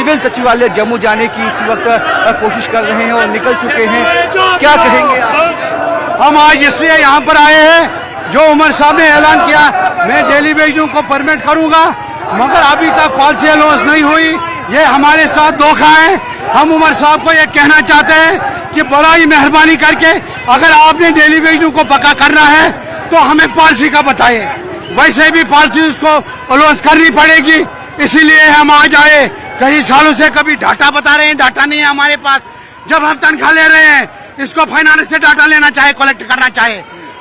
Civil सचिवालय जम्मू जाने की इस वक्त कोशिश कर रहे हैं और निकल चुके हैं। क्या कहेंगे आप? हम आज इसलिए यहाँ पर आए हैं, जो उमर साहब ने ऐलान किया मैं डेली वेजों को परमिट करूंगा, मगर अभी तक पॉलिसी अनाउंस नहीं हुई। ये हमारे साथ धोखा है। हम उमर साहब को ये कहना चाहते हैं कि बड़ा ही मेहरबानी करके अगर आपने डेली वेजों को पक्का करना है तो हमें पॉलिसी का बताइए, वैसे भी पॉलिसी उसको अनाउंस करनी पड़ेगी। इसीलिए हम आज आए। कई सालों से कभी डाटा बता रहे हैं, डाटा नहीं है हमारे पास। जब हम तनख्वाह ले रहे हैं, इसको फाइनेंस से डाटा लेना चाहे, कलेक्ट करना चाहे,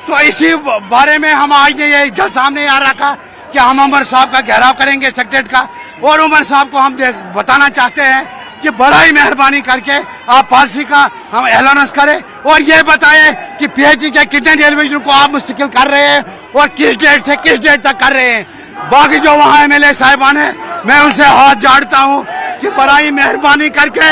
तो इसी बारे में हम आज ने ये जल सामने आ रखा कि हम उमर साहब का घेराव करेंगे सेक्रेटरी का, और उमर साहब को हम बताना चाहते हैं कि बड़ा ही मेहरबानी करके आप पॉलिसी का हम ऐलान करें और ये बताएं कि पीएचई के कितने डेलीवेजन को आप मुस्तकिल कर रहे हैं और किस डेट से किस डेट तक कर रहे हैं। बाकी जो वहाँ एमएलए साहिबान है, मैं उनसे हाथ जोड़ता हूँ कि बड़ा ही मेहरबानी करके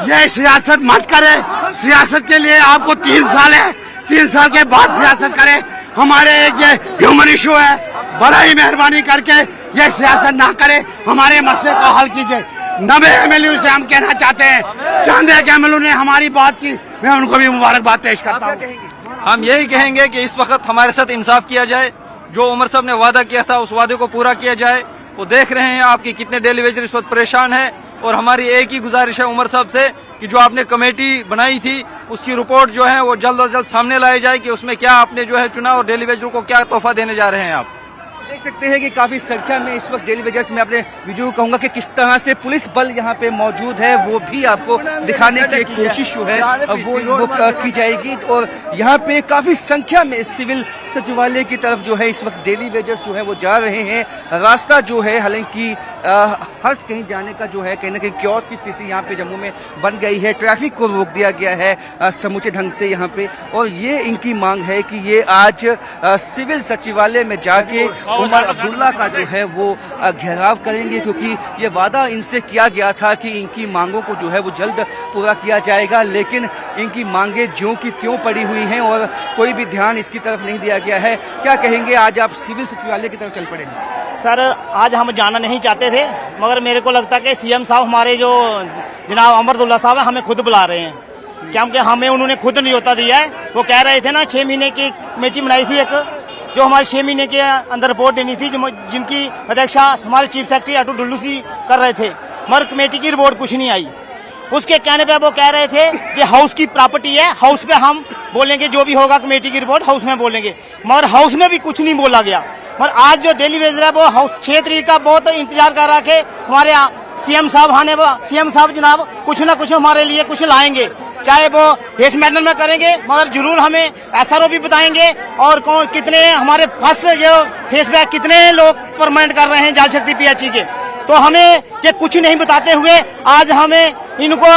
ये सियासत मत करें। सियासत के लिए आपको 3 साल है, 3 साल के बाद सियासत करें। हमारे एक ये ह्यूमन इशू है, बड़ा ही मेहरबानी करके ये सियासत ना करें, हमारे मसले को हल कीजिए। 90 एमएलए से हम कहना चाहते हैं, चंद एक एमएलए ने हमारी बात की, मैं उनको भी मुबारकबाद पेश करता हूँ। हम यही कहेंगे कि इस वक्त हमारे साथ इंसाफ किया जाए, जो उमर साहब ने वादा किया था उस वादे को पूरा किया जाए। वो देख रहे हैं आपकी कितने डेली वेजर इस वक्त परेशान है, और हमारी एक ही गुजारिश है उमर साहब से कि जो आपने कमेटी बनाई थी उसकी रिपोर्ट जो है वो जल्द अज जल्द सामने लाई जाए कि उसमें क्या आपने जो है चुना और डेली वेजरों को क्या तोहफा देने जा रहे हैं। आप देख सकते हैं कि काफी संख्या में इस वक्त डेली वेजर्स में अपने वीडियो को कहूंगा कि किस तरह से पुलिस बल यहाँ पे मौजूद है, वो भी आपको दिखाने की एक कोशिश जो है वो की जाएगी। और यहाँ पे काफी संख्या में सिविल सचिवालय की तरफ जो है इस वक्त डेली वेजर्स जो है वो जा रहे हैं। रास्ता जो है हालांकि हर कहीं जाने का जो है कहीं ना कहीं क्योस की स्थिति यहाँ पे जम्मू में बन गई है। ट्रैफिक को रोक दिया गया है समूचे ढंग से यहाँ पे, और ये इनकी मांग है कि ये आज सिविल सचिवालय में जाके उमर अब्दुल्ला का जो है वो घेराव करेंगे, क्योंकि ये वादा इनसे किया गया था कि इनकी मांगों को जो है वो जल्द पूरा किया जाएगा, लेकिन इनकी मांगे ज्यों की त्यों पड़ी हुई हैं और कोई भी ध्यान इसकी तरफ नहीं दिया गया है। क्या कहेंगे, आज आप सिविल सचिवालय की तरफ चल पड़े? सर, आज हम जाना नहीं चाहते थे, मगर मेरे को लगता है कि सीएम साहब हमारे जो जनाब उमर अब्दुल्ला साहब है हमें खुद बुला रहे हैं, क्योंकि हमें उन्होंने खुद न्योता दिया है। वो कह रहे थे ना 6 महीने की कमेटी बनाई थी एक, जो हमारे 6 महीने के अंदर रिपोर्ट देनी थी, जिनकी अध्यक्षा हमारे चीफ सेक्रेटरी अटू डुल्लू सी कर रहे थे, मगर कमेटी की रिपोर्ट कुछ नहीं आई। उसके कहने पे वो कह रहे थे कि हाउस की प्रॉपर्टी है, हाउस पे हम बोलेंगे, जो भी होगा कमेटी की रिपोर्ट हाउस में बोलेंगे, मगर हाउस में भी कुछ नहीं बोला गया। मगर आज जो डेली वेजर है वो हाउस 6 तारीख का बहुत इंतजार कर रहा है कि हमारे सीएम साहब आने, सीएम साहब जनाब कुछ ना कुछ हमारे लिए कुछ लाएंगे, चाहे वो फेस मैनर में करेंगे, मगर जरूर हमें एसआरओ भी बताएंगे और कौन कितने हमारे फर्स्ट जो फेसबैक कितने लोग परमानेंट कर रहे हैं जल शक्ति पीएचई के। तो हमें ये कुछ नहीं बताते हुए आज हमें इनको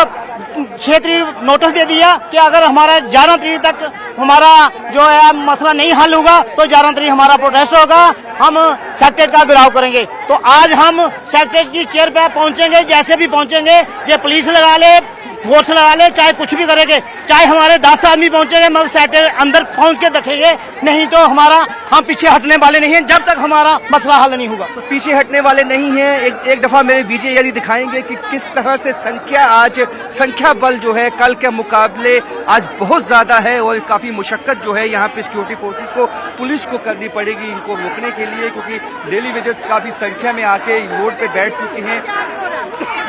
6 तारीख नोटिस दे दिया कि अगर हमारा 11 तारीख तक हमारा जो है मसला नहीं हल होगा तो 11 तारीख हमारा प्रोटेस्ट होगा, हम सेक्रेटरी का घेराव करेंगे। तो आज हम सेक्रेटरी की चेयर पे पहुंचेंगे, जैसे भी पहुंचेंगे, ये पुलिस लगा ले, फोर्स लगा ले, चाहे कुछ भी करेंगे, चाहे हमारे 10 आदमी पहुंचेंगे, मगर सेक्रेटरी अंदर पहुंच के देखेंगे, नहीं तो हम पीछे हटने वाले नहीं हैं जब तक हमारा मसला हल नहीं होगा। तो पीछे हटने वाले नहीं हैं। एक दफा मेरे विजय यदि दिखाएंगे कि किस तरह से संख्या बल जो है कल के मुकाबले आज बहुत ज्यादा है, और काफी मुशक्कत जो है यहाँ पे सिक्योरिटी फोर्सेस को, पुलिस को करनी पड़ेगी इनको रोकने के लिए, क्योंकि डेली वेजर्स काफी संख्या में आके रोड पे बैठ चुके हैं।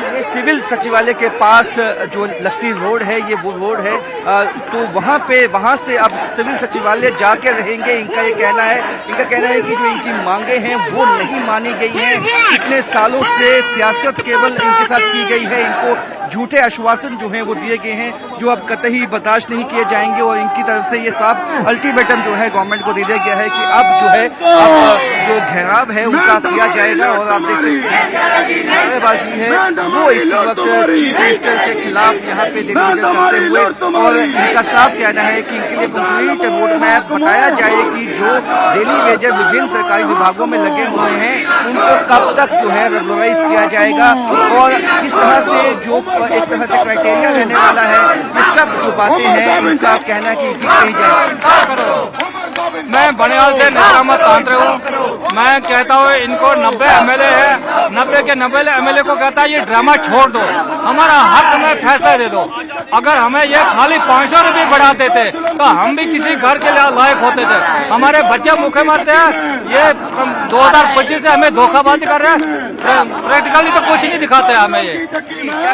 ये सिविल सचिवालय के पास जो लगती रोड है, ये वो रोड है, तो वहाँ से अब सिविल सचिवालय जाके रहेंगे। इनका कहना है कि जो इनकी मांगे हैं वो नहीं मानी गई हैं। इतने सालों से सियासत केवल इनके साथ की गई है, इनको झूठे आश्वासन जो हैं वो दिए गए हैं जो अब कतई बर्दाश्त नहीं किए जाएंगे, और इनकी तरफ से ये साफ अल्टीमेटम जो है गवर्नमेंट को दे दिया गया है कि अब जो है अब जो घेराव है उनका किया जाएगा। और आप देख सकते हैं नारेबाजी है वो इस वक्त चीफ मिनिस्टर के खिलाफ यहाँ पे डिलीवर करते हुए, और इनका साफ कहना है कि इनके लिए कंप्लीट रोड मैप बताया जाए कि जो डेली वेजर विभिन्न सरकारी विभागों में लगे हुए हैं उनको कब तक जो है रेगुलराइज किया जाएगा, और किस तरह से जो एक तरह से क्राइटेरिया रहने वाला है, ये सब जो बातें हैं इनका कहना है कि कही जाए। मैं बनियाल से निजामत तांत्रे हूँ। मैं कहता हूँ इनको 90 एमएलए है, 90 के 90 एमएलए को कहता है ये ड्रामा छोड़ दो, हमारा हक में फैसला दे दो। अगर हमें ये खाली 500 रुपये बढ़ा देते तो हम भी किसी घर के लायक होते थे। हमारे बच्चे भूखे मरते हैं, ये 2025 से हमें धोखाबाजी कर रहे हैं, प्रैक्टिकली तो कुछ नहीं दिखाते हमें। ये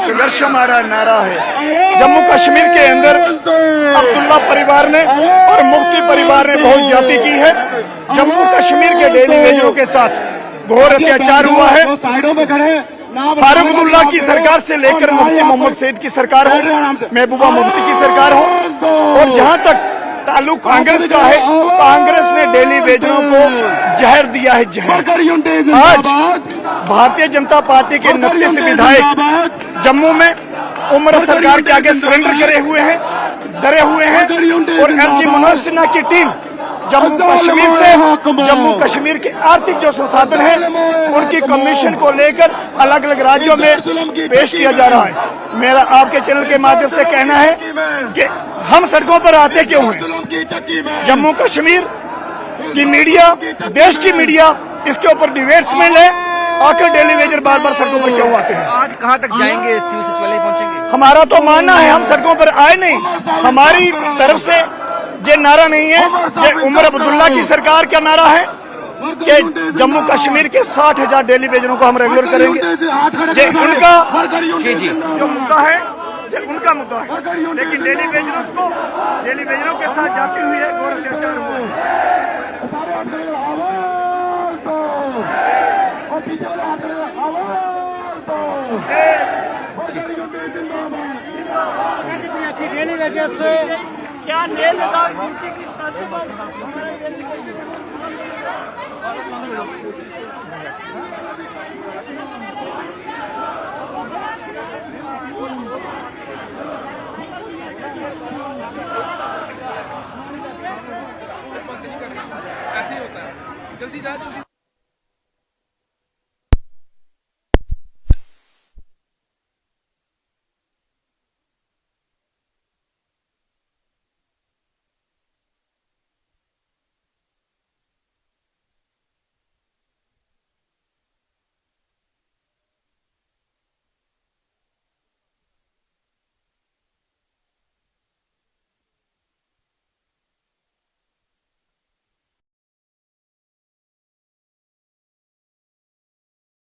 संघर्ष हमारा नारा है। जम्मू कश्मीर के अंदर अब्दुल्ला परिवार ने और मुफ्ती परिवार ने बहुत ज्यादती की है। जम्मू कश्मीर के डेली वेजरों के साथ घोर अत्याचार हुआ है। फारूक अब्दुल्ला की सरकार से लेकर मुफ्ती मोहम्मद सईद की सरकार हो, महबूबा मुफ्ती की सरकार हो, और जहां तक ताल्लुक कांग्रेस का है, कांग्रेस ने डेली वेजरों को जहर दिया है, जहर। आज भारतीय जनता पार्टी के 29 विधायक जम्मू में उमर सरकार के आगे सरेंडर करे हुए हैं, डरे हुए हैं, और एलजी मनोज सिन्हा की टीम जम्मू कश्मीर से, जम्मू कश्मीर के आर्थिक जो संसाधन हैं उनकी कमीशन को लेकर अलग अलग राज्यों में पेश किया जा रहा है। मेरा आपके चैनल के माध्यम से कहना है कि हम सड़कों पर आते क्यों हैं? जम्मू कश्मीर की मीडिया, देश की मीडिया इसके ऊपर डिबेट्स में ले, आकर डेली वेजर बार बार सड़कों पर क्यों आते हैं? आज कहाँ तक जाएंगे? सिविल सचिवालय पहुंचेंगे? हमारा तो मानना है हम सड़कों पर आए नहीं, हमारी तरफ से ये नारा नहीं है, ये उमर अब्दुल्ला की सरकार का नारा है कि जम्मू कश्मीर के 60,000 डेली वेजरों को हम रेगुलर करेंगे। ये उनका जी जो मुद्दा है, ये उनका मुद्दा है, लेकिन डेली वेजरों के साथ जाती हुई है घोर अत्याचार हुआ है। क्या जेल जल्दी